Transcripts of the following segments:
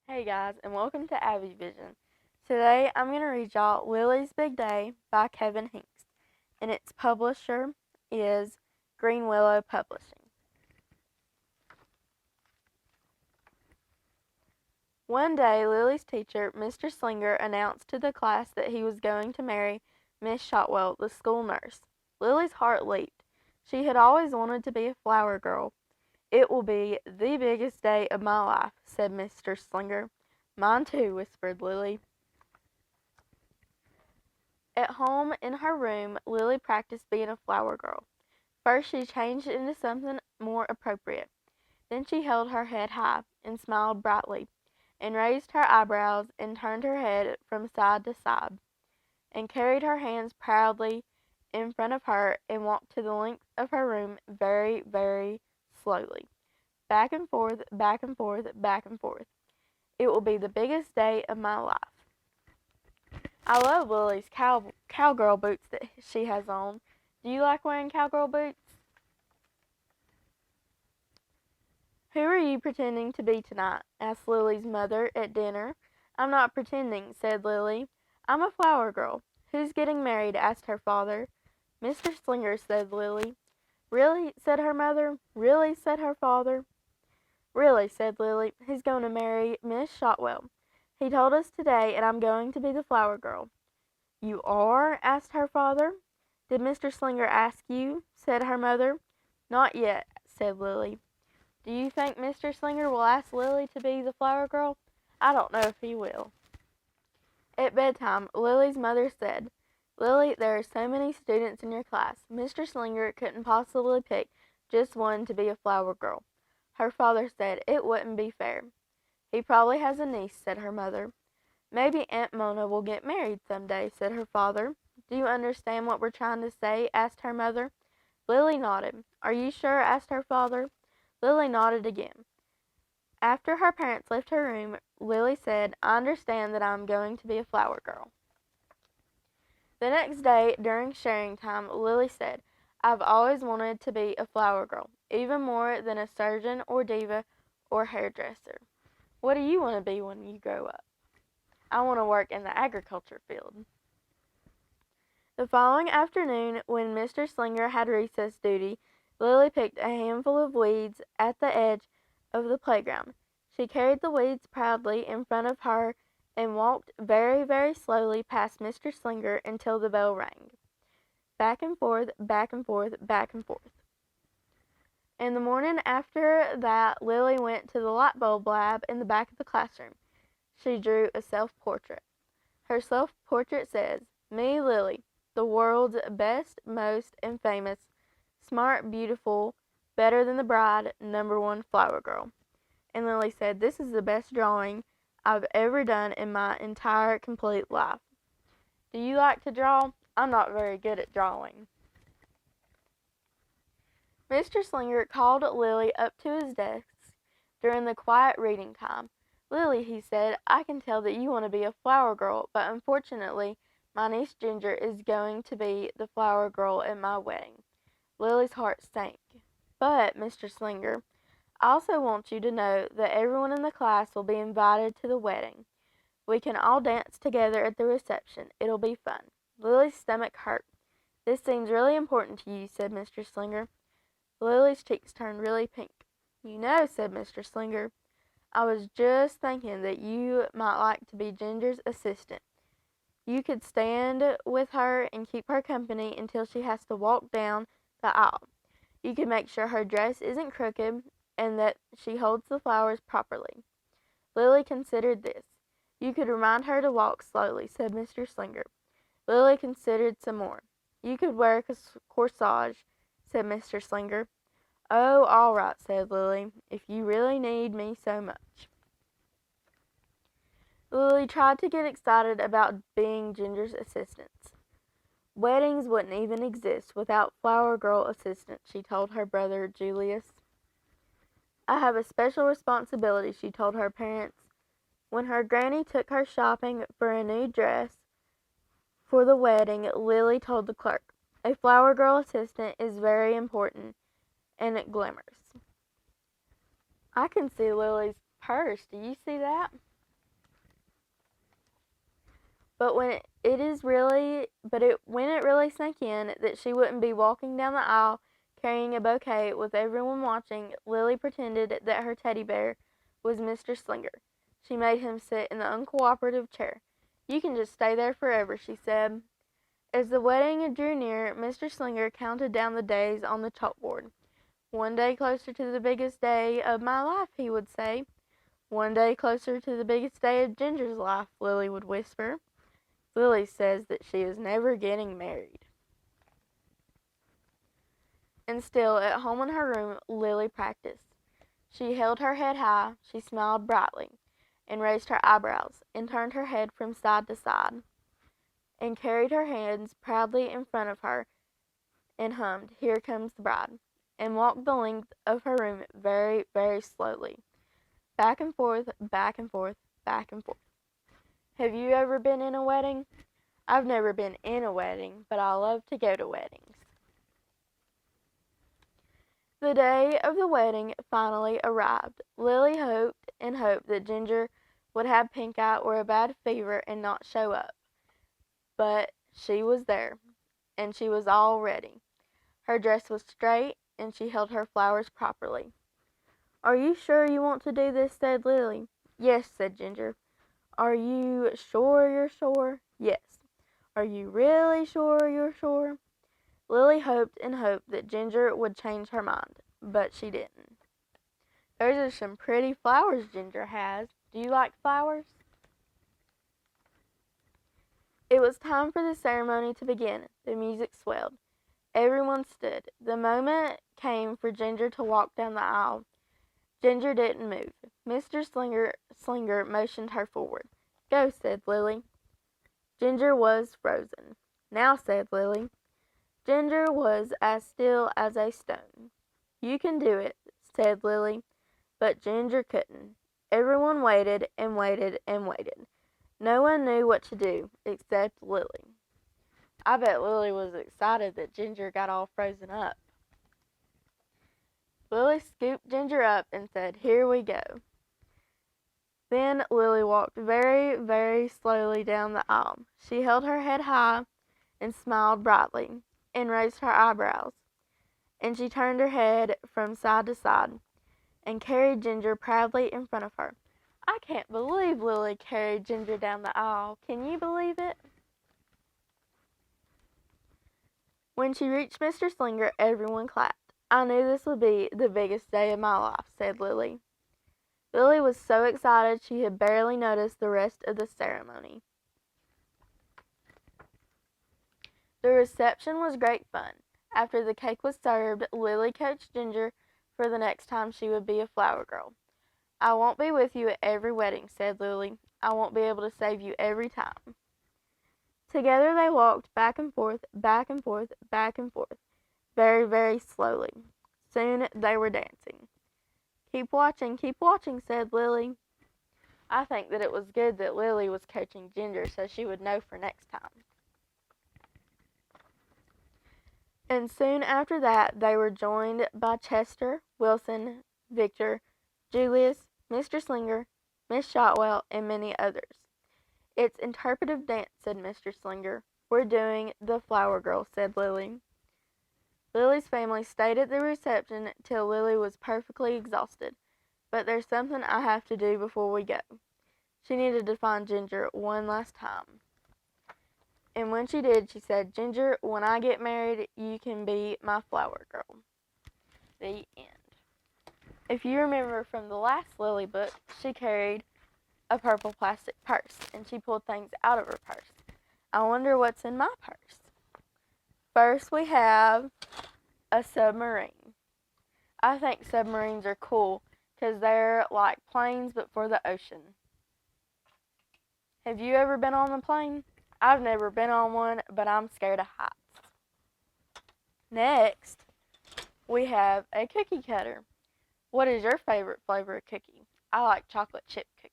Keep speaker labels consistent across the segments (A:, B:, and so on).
A: Hey guys, and welcome to Abby Vision. Today I'm going to read y'all Lily's Big Day by Kevin Hinks, and its publisher is Green Willow Publishing. One day, Lily's teacher, Mr. Slinger, announced to the class that he was going to marry Miss Shotwell, the school nurse. Lily's heart leaped. She had always wanted to be a flower girl. "It will be the biggest day of my life," said Mr. Slinger. "Mine too," whispered Lily. At home in her room, Lily practiced being a flower girl. First she changed into something more appropriate. Then she held her head high, and smiled brightly, and raised her eyebrows, and turned her head from side to side, and carried her hands proudly in front of her, and walked to the length of her room very, very slowly, back and forth, back and forth, back and forth. "It will be the biggest day of my life." I love Lily's cowgirl boots that she has on. Do you like wearing cowgirl boots? "Who are you pretending to be tonight?" asked Lily's mother at dinner. "I'm not pretending," said Lily. "I'm a flower girl." "Who's getting married?" asked her father. "Mr. Slinger," said Lily. "Really?" said her mother. "Really?" said her father. "Really," said Lily. "He's going to marry Miss Shotwell. He told us today, and I'm going to be the flower girl." "You are?" asked her father. "Did Mr. Slinger ask you?" said her mother. "Not yet," said Lily. "Do you think Mr. Slinger will ask Lily to be the flower girl?" "I don't know if he will." At bedtime, Lily's mother said, "Lily, there are so many students in your class. Mr. Slinger couldn't possibly pick just one to be a flower girl." Her father said, "It wouldn't be fair." "He probably has a niece," said her mother. "Maybe Aunt Mona will get married some day," said her father. "Do you understand what we're trying to say?" asked her mother. Lily nodded. "Are you sure?" asked her father. Lily nodded again. After her parents left her room, Lily said, "I understand that I am going to be a flower girl." The next day, during sharing time, Lily said, "I've always wanted to be a flower girl, even more than a surgeon or diva or hairdresser." "What do you want to be when you grow up?" "I want to work in the agriculture field." The following afternoon, when Mr. Slinger had recess duty, Lily picked a handful of weeds at the edge of the playground. She carried the weeds proudly in front of her and walked very, very slowly past Mr. Slinger until the bell rang. Back and forth, back and forth, back and forth. In the morning after that, Lily went to the light bulb lab in the back of the classroom. She drew a self-portrait. Her self-portrait says, "Me, Lily, the world's best, most, and famous, smart, beautiful, better than the bride, #1 flower girl." And Lily said, "This is the best drawing I've ever done in my entire complete life." Do you like to draw? I'm not very good at drawing. Mr. Slinger called Lily up to his desk during the quiet reading time. "Lily," he said, "I can tell that you want to be a flower girl, but unfortunately my niece Ginger is going to be the flower girl at my wedding." Lily's heart sank. "But, Mr. Slinger, I also want you to know that everyone in the class will be invited to the wedding. We can all dance together at the reception. It'll be fun." Lily's stomach hurt. "This seems really important to you," said Mr. Slinger. Lily's cheeks turned really pink. "You know," said Mr. Slinger, "I was just thinking that you might like to be Ginger's assistant. You could stand with her and keep her company until she has to walk down the aisle. You could make sure her dress isn't crooked and that she holds the flowers properly." Lily considered this. "You could remind her to walk slowly," said Mr. Slinger. Lily considered some more. "You could wear a corsage," said Mr. Slinger. "Oh, all right," said Lily, "if you really need me so much." Lily tried to get excited about being Ginger's assistant. "Weddings wouldn't even exist without flower girl assistants," she told her brother Julius. "I have a special responsibility," she told her parents. When her granny took her shopping for a new dress for the wedding, Lily told the clerk, "A flower girl assistant is very important and glamorous." I can see Lily's purse. Do you see that? But when it really sank in that she wouldn't be walking down the aisle carrying a bouquet with everyone watching, Lily pretended that her teddy bear was Mr. Slinger. She made him sit in the uncooperative chair. "You can just stay there forever," she said. As the wedding drew near, Mr. Slinger counted down the days on the chalkboard. "One day closer to the biggest day of my life," he would say. "One day closer to the biggest day of Ginger's life," Lily would whisper. Lily says that she is never getting married. And still, at home in her room, Lily practiced. She held her head high, she smiled brightly, and raised her eyebrows, and turned her head from side to side, and carried her hands proudly in front of her, and hummed, "Here Comes the Bride," and walked the length of her room very, very slowly, back and forth, back and forth, back and forth. Have you ever been in a wedding? I've never been in a wedding, but I love to go to weddings. The day of the wedding finally arrived. Lily hoped and hoped that Ginger would have pink eye or a bad fever and not show up. But she was there, and she was all ready. Her dress was straight, and she held her flowers properly. "Are you sure you want to do this?" said Lily. "Yes," said Ginger. "Are you sure you're sure?" "Yes." "Are you really sure you're sure?" Lily hoped and hoped that Ginger would change her mind, but she didn't. "Those are some pretty flowers Ginger has. Do you like flowers?" It was time for the ceremony to begin. The music swelled. Everyone stood. The moment came for Ginger to walk down the aisle. Ginger didn't move. Mr. Slinger motioned her forward. "Go," said Lily. Ginger was frozen. "Now," said Lily. Ginger was as still as a stone. "You can do it," said Lily, but Ginger couldn't. Everyone waited and waited and waited. No one knew what to do except Lily. I bet Lily was excited that Ginger got all frozen up. Lily scooped Ginger up and said, "Here we go." Then Lily walked very, very slowly down the aisle. She held her head high and smiled brightly and raised her eyebrows. And she turned her head from side to side and carried Ginger proudly in front of her. I can't believe Lily carried Ginger down the aisle. Can you believe it? When she reached Mr. Slinger, everyone clapped. "I knew this would be the biggest day of my life," said Lily. Lily was so excited she had barely noticed the rest of the ceremony. The reception was great fun. After the cake was served, Lily coached Ginger for the next time she would be a flower girl. "I won't be with you at every wedding," said Lily. "I won't be able to save you every time." Together they walked back and forth, back and forth, back and forth, very, very slowly. Soon they were dancing. Keep watching," said Lily. I think that it was good that Lily was coaching Ginger so she would know for next time. And soon after that they were joined by Chester, Wilson, Victor, Julius, Mr. Slinger, Miss Shotwell, and many others. "It's interpretive dance," said Mr. Slinger. "We're doing the Flower Girl," said Lily. Lily's family stayed at the reception till Lily was perfectly exhausted. "But there's something I have to do before we go." She needed to find Ginger one last time. And when she did, she said, "Ginger, when I get married, you can be my flower girl." The end. If you remember from the last Lily book, she carried a purple plastic purse, and she pulled things out of her purse. I wonder what's in my purse. First, we have a submarine. I think submarines are cool because they're like planes but for the ocean. Have you ever been on a plane? I've never been on one, but I'm scared of heights. Next, we have a cookie cutter. What is your favorite flavor of cookie? I like chocolate chip cookies.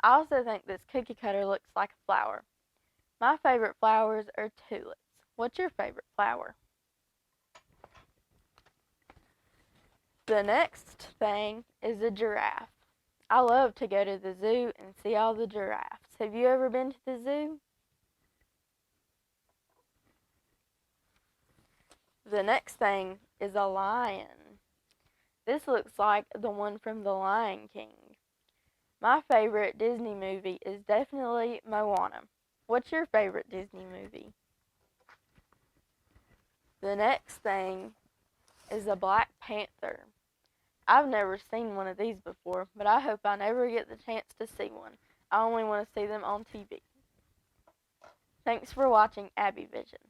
A: I also think this cookie cutter looks like a flower. My favorite flowers are tulips. What's your favorite flower? The next thing is a giraffe. I love to go to the zoo and see all the giraffes. Have you ever been to the zoo? The next thing is a lion. This looks like the one from The Lion King. My favorite Disney movie is definitely Moana. What's your favorite Disney movie? The next thing is a Black Panther. I've never seen one of these before, but I hope I never get the chance to see one. I only want to see them on TV. Thanks for watching Abby Vision.